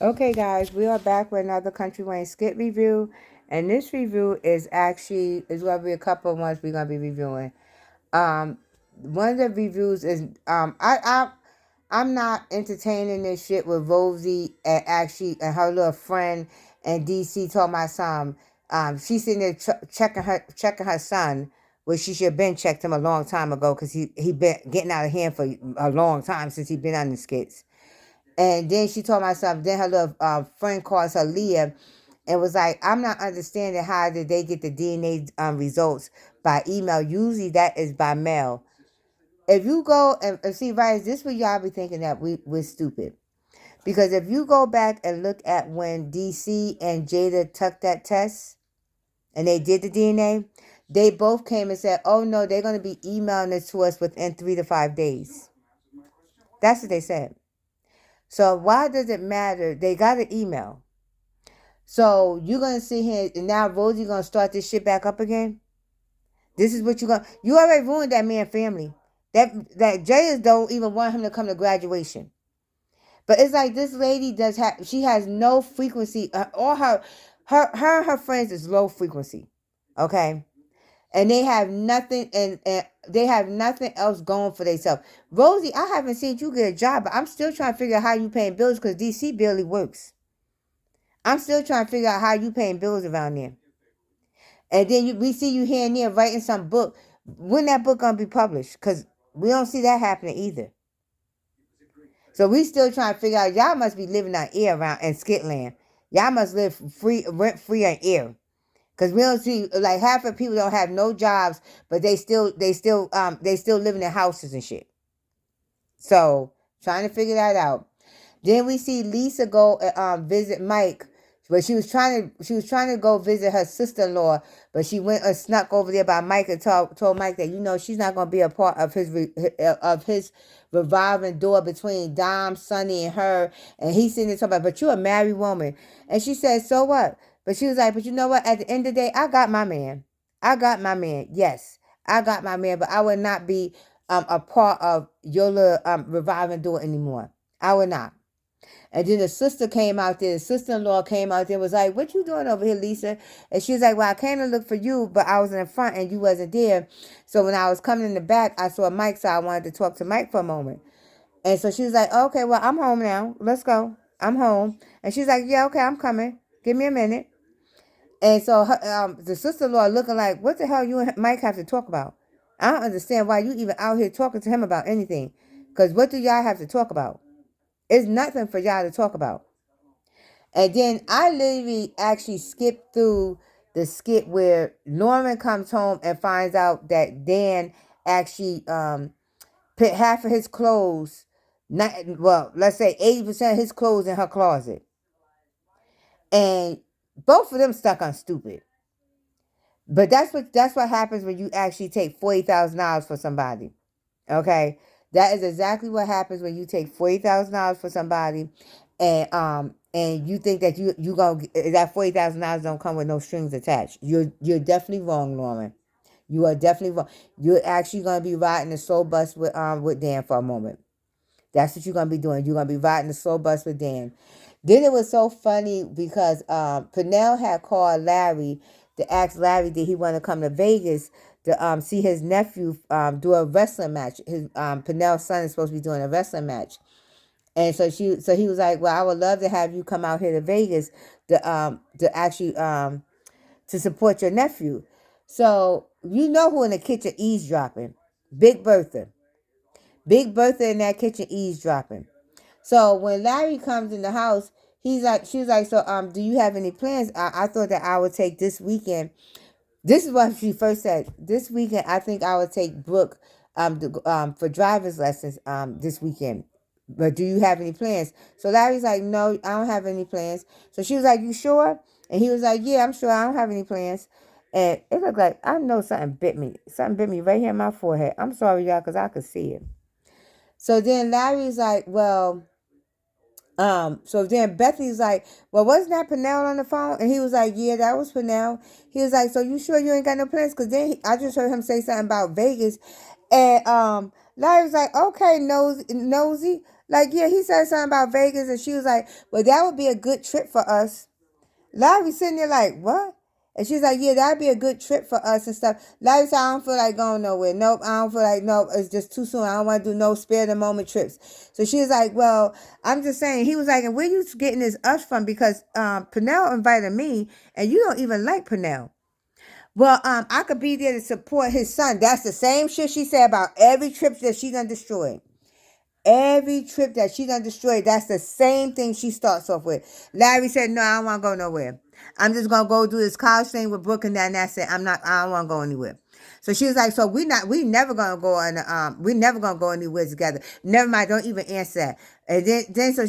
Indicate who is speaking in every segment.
Speaker 1: Okay, guys, we are back with another Country Wayne skit review, and this review is going to be a couple of ones we're going to be reviewing. Um, One of the reviews is I'm not entertaining this shit with Rosie and her little friend and DC told my son. She's sitting there checking her son, which she should have been checked him a long time ago because he been getting out of hand for a long time since he been on the skits. And then she told myself, then her little friend calls her Leah and was like, I'm not understanding how did they get the DNA results by email. Usually that is by mail. If you go and see, right, this is what y'all be thinking that we're stupid. Because if you go back and look at when DC and Jada took that test and they did the DNA, they both came and said, oh no, they're going to be emailing it to us within 3 to 5 days. That's what they said. So why does it matter? They got an email. So you're gonna sit here and now Rosie gonna start this shit back up again? This is what you already ruined that man's family. That Jada don't even want him to come to graduation. But it's like this lady she has no frequency. All her friends is low frequency. Okay? And they have nothing and they have nothing else going for themselves. Rosie, I haven't seen you get a job, but I'm still trying to figure out how you paying bills because DC barely works. I'm still trying to figure out how you paying bills around there. And then we see you here and there writing some book. When that book gonna be published? Because we don't see that happening either. So we still trying to figure out, y'all must be living on air around in Skitland. Y'all must live rent free on air. Because we don't see, like, half of people don't have no jobs, but they still live in their houses and shit. So trying to figure that out. Then we see Lisa go visit Mike, but she was trying to go visit her sister-in-law, but she went and snuck over there by Mike and told Mike that she's not going to be a part of his revolving door between Dom, Sonny, and her. And he's sitting there talking about, but you're a married woman, and she said, so what? But she was like, but you know what? At the end of the day, I got my man. I got my man. Yes, I got my man, but I would not be a part of your little revolving door anymore. I would not. And then the sister came out there, the sister-in-law came out there and was like, what you doing over here, Lisa? And she was like, well, I came to look for you, but I was in the front and you wasn't there. So when I was coming in the back, I saw Mike, so I wanted to talk to Mike for a moment. And so she was like, okay, well, I'm home now. Let's go. I'm home. And she's like, yeah, okay, I'm coming. Give me a minute. And so the sister-in-law looking like, what the hell you and Mike have to talk about? I don't understand why you even out here talking to him about anything. Because what do y'all have to talk about? It's nothing for y'all to talk about. And then I literally actually skipped through the skit where Norman comes home and finds out that Dan actually put half of his clothes, let's say 80% of his clothes in her closet. And both of them stuck on stupid. But that's what happens when you actually take $40,000 for somebody. Okay? That is exactly what happens when you take $40,000 for somebody and you think that you gonna that $40,000 don't come with no strings attached. You're definitely wrong, Norman. You are definitely wrong. You're actually gonna be riding the soul bus with Dan for a moment. That's what you're gonna be doing. You're gonna be riding the soul bus with Dan. Then it was so funny because Pernell had called Larry to ask Larry did he want to come to Vegas to see his nephew do a wrestling match. His Pernell's son is supposed to be doing a wrestling match. And so he was like, well, I would love to have you come out here to Vegas to actually to support your nephew. So you know who in the kitchen eavesdropping? Big Bertha. Big Bertha in that kitchen eavesdropping. So when Larry comes in the house, she was like, so do you have any plans? I thought that I would take this weekend. This is what she first said. This weekend, I think I would take Brooke for driver's lessons this weekend. But do you have any plans? So Larry's like, no, I don't have any plans. So she was like, you sure? And he was like, yeah, I'm sure I don't have any plans. And it looked like, I know something bit me. Something bit me right here in my forehead. I'm sorry, y'all, because I could see it. So then Larry's like, well, so then Bethany's like, well, wasn't that Pernell on the phone? And he was like, yeah, that was Pernell. He was like, so you sure you ain't got no plans? Because then I just heard him say something about Vegas. And Larry was like, okay, nosy. Like, yeah, he said something about Vegas, and she was like, well, that would be a good trip for us. Larry sitting there like, what? And she's like, yeah, that'd be a good trip for us and stuff. Larry said, I don't feel like going nowhere. Nope, I don't feel like, nope, it's just too soon. I don't want to do no spare the moment trips. So she was like, well, I'm just saying. He was like, and where you getting this us from? Because Pernell invited me, and you don't even like Pernell. Well, I could be there to support his son. That's the same shit she said about every trip that she done destroyed. Every trip that she done destroyed, that's the same thing she starts off with. Larry said, no, I don't want to go nowhere. I'm just going to go do this college thing with Brooke, and then that's it. I don't want to go anywhere. So she was like, so we never going to go on, we never going to go anywhere together. Never mind, don't even answer that. And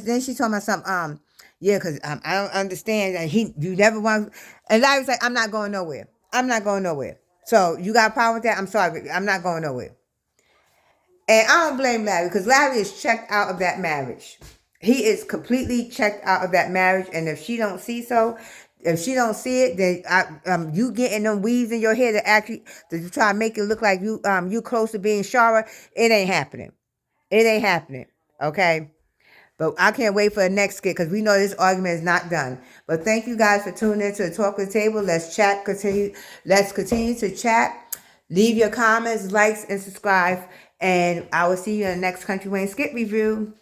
Speaker 1: then she told me something, yeah, because I don't understand that you never want, and Larry's like, I'm not going nowhere. I'm not going nowhere. So you got a problem with that? I'm sorry. I'm not going nowhere. And I don't blame Larry because Larry is checked out of that marriage. He is completely checked out of that marriage. And if she don't see it, then you getting them weaves in your hair to try to make it look like you close to being Shara. It ain't happening. It ain't happening. Okay. But I can't wait for the next skit because we know this argument is not done. But thank you guys for tuning in to the Talk of the Table. Let's chat. Let's continue to chat. Leave your comments, likes, and subscribe. And I will see you in the next Country Wayne skit review.